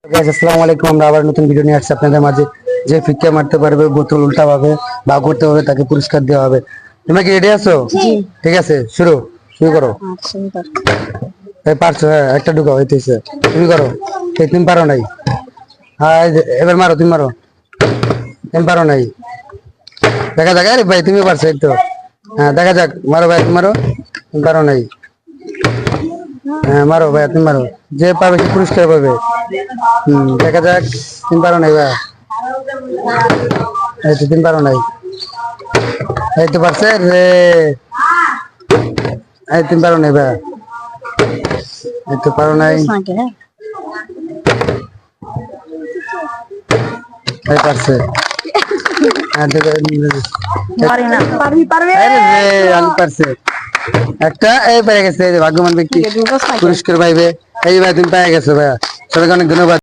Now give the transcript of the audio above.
আসসালামু আলাইকুম। আমরা আবার নতুন ভিডিও নিয়ে আসছি আপনাদের মাঝে। যে ফিক্কা মারতে পারবে, বোতল উল্টা পাবে বা করতে হবে, তাকে পুরস্কার দেওয়া হবে। তোমরা কি রেডি আছো? ঠিক আছে, শুরু শুরু করো। পারছো? হ্যাঁ, একটা ঢুকাও হইতেছে। তুমি করো। তুমি পারো নাই। হ্যাঁ, এবার মারো, তুমি মারো। তুমি পারো নাই। দেখা যাক। আরে ভাই, তুমি পারছো এই তো। হ্যাঁ, দেখা যাক। মারো ভাই, তুমি মারো। তুমি পারো নাই। হ্যাঁ, মারো ভাই, তুমি মারো। যে পাবে সে পুরস্কার পাবে। দেখা যাক। তুমি পারো নাই ভাই। এই তো, তুমি পারো নাই। এই তো পারছে রে। এই তুমি পারো নাই ভাই। এই তো পারো নাই। এই পারছে। আমি পারছে একটা। এই পেয়ে গেছে, ভাগ্যবান ব্যক্তি পুরস্কার পাইবে। এই ভাই, তুমি পেয়ে গেছো ভাইয়া। সবাইকে অনেক ধন্যবাদ।